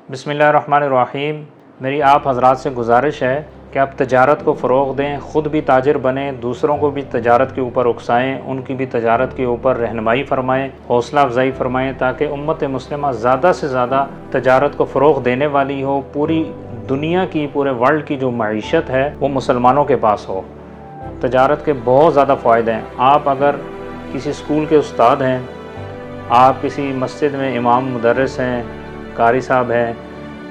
बिस्मिल्लाहिर्रहमानिर्रहीम। मेरी आप हज़रात से गुजारिश है कि आप तजारत को फ़रोग़ दें, ख़ुद भी ताजिर बनें, दूसरों को भी तजारत के ऊपर उकसाएँ, उनकी भी तजारत के ऊपर रहनुमाई फ़रमाएँ, हौसला अफ़ज़ाई फ़रमाएँ, ताकि उम्मत मुस्लिमा ज़्यादा से ज़्यादा तजारत को फ़रोग़ देने वाली हो। पूरी दुनिया की, पूरे वर्ल्ड की जो मईशत है वो मुसलमानों के पास हो। तजारत के बहुत ज़्यादा फ़ायदे हैं। आप अगर किसी स्कूल के उस्ताद हैं, आप किसी मस्जिद में इमाम मुदर्रिस हैं, कारी साहब हैं,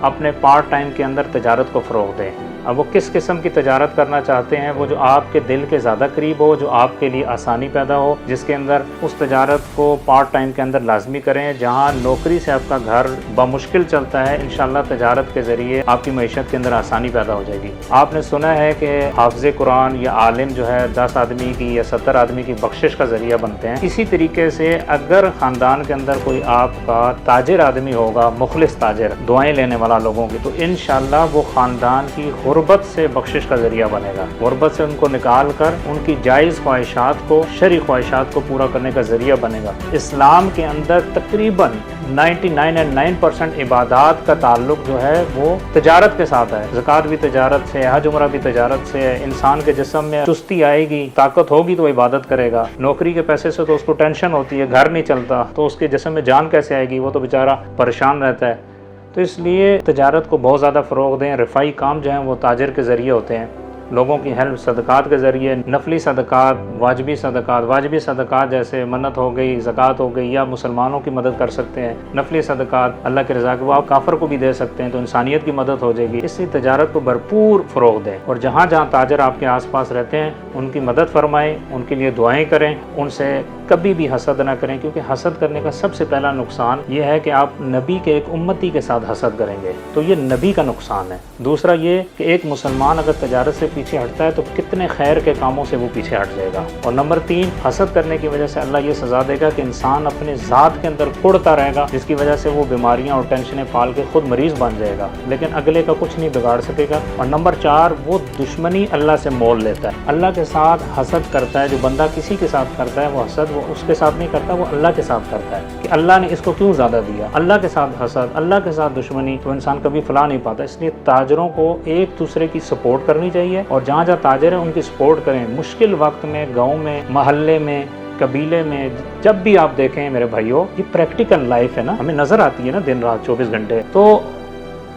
अपने पार्ट टाइम के अंदर तजारत को फ़रोग़ दें। अब वो किस किस्म की तजारत करना चाहते हैं, वो जो आपके दिल के ज़्यादा करीब हो, जो आपके लिए आसानी पैदा हो, जिसके अंदर उस तजारत को पार्ट टाइम के अंदर लाजमी करें। जहाँ नौकरी से आपका घर बमुश्किल चलता है, इंशाअल्लाह तजारत के ज़रिए आपकी मईशत के अंदर आसानी पैदा हो जाएगी। आपने सुना है कि हाफ़िज़ कुरान या आलिम जो है 10 आदमी की या 70 आदमी की बख्शिश का ज़रिया बनते हैं। इसी तरीके से अगर ख़ानदान के अंदर कोई आपका ताजिर आदमी होगा, मुखलिस ताजिर, दुआएँ लेने वाला लोगों की, तो इंशाअल्लाह वो ख़ानदान की गुर्बत से बख्शिश का ज़रिया बनेगा। गुर्बत से उनको निकाल कर उनकी जायज़ ख्वाहिशात को, शरई ख्वाहिशात को पूरा करने का ज़रिया बनेगा। इस्लाम के अंदर तकरीबन 99.9% इबादात का ताल्लुक जो है वो तजारत के साथ है। ज़कात भी तजारत से, हज उम्रा भी तजारत से है। इंसान के जिस्म में चुस्ती आएगी, ताकत होगी तो इबादत करेगा। नौकरी के पैसे से तो उसको टेंशन होती है, घर नहीं चलता, तो उसके जिस्म में जान कैसे आएगी, वो तो बेचारा परेशान रहता है। तो इसलिए तजारत को बहुत ज़्यादा फ़रोग़ दें। रफ़ाई काम जो हैं वो ताजिर के ज़रिए होते हैं। लोगों की हेल्प सदक़ात के ज़रिए, नफली सदक़ात, वाजिबी सदक़ात जैसे मन्नत हो गई, ज़कात हो गई, या मुसलमानों की मदद कर सकते हैं। नफली सदक़ात अल्लाह के रज़ा के, वो आप काफ़र को भी दे सकते हैं, तो इंसानियत की मदद हो जाएगी। इससे तजारत को भरपूर फ़रोग़ दें और जहाँ जहाँ ताजिर आपके आस पास रहते हैं उनकी मदद फरमाएँ, उनके लिए दुआएँ करें, उनसे कभी भी हसद ना करें, क्योंकि हसद करने का सबसे पहला नुकसान ये है कि आप नबी के एक उम्मती के साथ हसद करेंगे, तो ये नबी का नुकसान है। दूसरा ये कि एक मुसलमान अगर तजारत से पीछे हटता है तो कितने खैर के कामों से वो पीछे हट जाएगा। और नंबर 3, हसद करने की वजह से अल्लाह ये सज़ा देगा कि इंसान अपने ज़ात के अंदर कुड़ता रहेगा, जिसकी वजह से वो बीमारियाँ और टेंशनें पाल के खुद मरीज़ बन जाएगा, लेकिन अगले का कुछ नहीं बिगाड़ सकेगा। और नंबर 4, वो दुश्मनी अल्लाह से मोल लेता है। अल्लाह के साथ हसद करता है। जो बंदा किसी के साथ करता है वो हसद, वो उसके साथ नहीं करता, वो अल्लाह के साथ करता है कि अल्लाह ने इसको क्यों ज़्यादा दिया। अल्लाह के साथ हसद, अल्लाह के साथ दुश्मनी, तो इंसान कभी फला नहीं पाता। इसलिए ताजरों को एक दूसरे की सपोर्ट करनी चाहिए और जहाँ जहाँ ताजर हैं उनकी सपोर्ट करें। मुश्किल वक्त में, गाँव में, महल्ले में, कबीले में, जब भी आप देखें मेरे भाइयों, ये प्रैक्टिकल लाइफ है ना, हमें नज़र आती है ना दिन रात 24 घंटे। तो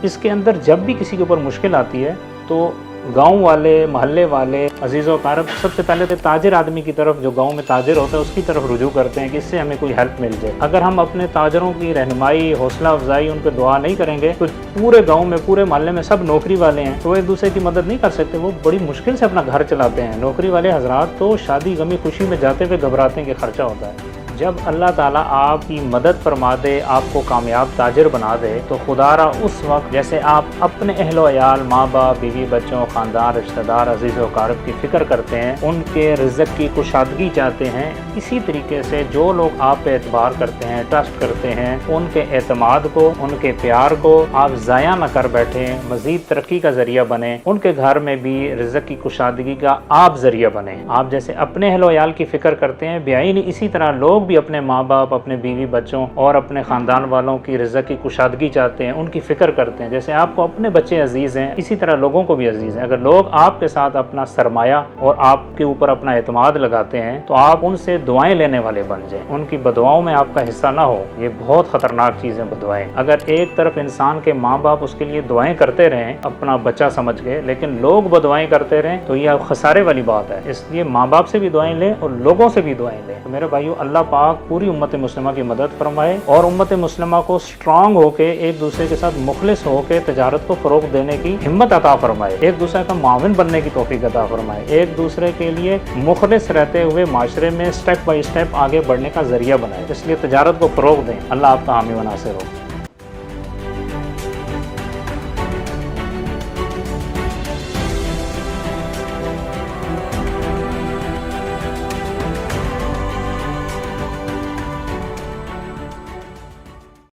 इसके अंदर जब भी किसी के ऊपर मुश्किल आती है तो गांव वाले, महल्ले वाले, अजीज़ व कारब सबसे पहले तो ताजिर आदमी की तरफ, जो गांव में ताजिर होता है उसकी तरफ रुजू करते हैं कि इससे हमें कोई हेल्प मिल जाए। अगर हम अपने ताजरों की रहनुमाई, हौसला अफजाई, उन पर दुआ नहीं करेंगे तो पूरे गांव में, पूरे महल्ले में सब नौकरी वाले हैं, तो एक दूसरे की मदद नहीं कर सकते। वो बड़ी मुश्किल से अपना घर चलाते हैं। नौकरी वाले हजरात तो शादी, गमी, खुशी में जाते हुए घबराते हैं कि खर्चा होता है। जब अल्लाह ताला आपकी मदद फरमा दे, आपको कामयाब ताजिर बना दे, तो खुदारा उस वक्त जैसे आप अपने अहलो अयाल, माँ बाप, बीवी बच्चों, ख़ानदान, रिश्तेदार, अजीज़ व कारब की फ़िक्र करते हैं, उनके रिज़्क़ की कुशादगी चाहते हैं, इसी तरीके से जो लोग आप पे एतबार करते हैं, ट्रस्ट करते हैं, उनके एतमाद को, उनके प्यार को आप ज़ाया न कर बैठें, मज़ीद तरक्की का ज़रिया बने। उनके घर में भी रिज़्क़ की कुशादगी का आप ज़रिया बने। आप जैसे अपने अहलो अयाल की फ़िक्र करते हैं, बेआईनी इसी तरह लोग भी अपने माँ बाप, अपने बीवी बच्चों और अपने ख़ानदान वालों की रिज़्क़ की कुशादगी चाहते हैं, उनकी फ़िक्र करते हैं। जैसे आपको अपने बच्चे अजीज़ हैं, इसी तरह लोगों को भी अजीज़ हैं। अगर लोग आपके साथ अपना सरमाया और आपके ऊपर अपना एतमाद लगाते हैं तो आप उनसे दुआएं लेने वाले बन जाएं, उनकी बदुआओं में आपका हिस्सा ना हो। ये बहुत ख़तरनाक चीज़ है बदुआएं। अगर एक तरफ इंसान के माँ बाप उसके लिए दुआएं करते रहें अपना बच्चा समझ के, लेकिन लोग बदुआएं करते रहें, तो यह खसारे वाली बात है। इसलिए माँ बाप से भी दुआएं लें और लोगों से भी दुआएं लें। तो मेरे भाइयों, अल्लाह पाक पूरी उम्मत मुस्लिमा की मदद फरमाए और उम्मत मुस्लिमा को स्ट्रांग होके, एक दूसरे के साथ मुखलिस होके तजारत को फ़रोग़ देने की हिम्मत अता फरमाए, एक दूसरे का माविन बनने की तौफीक अता फरमाए, एक दूसरे के लिए मुखलिस रहते हुए माशरे में स्टेप बाई स्टेप आगे बढ़ने का ज़रिया बनाए। इसलिए तजारत को फ़रोग़ दें। अल्लाह आपका हामी व नासिर हो।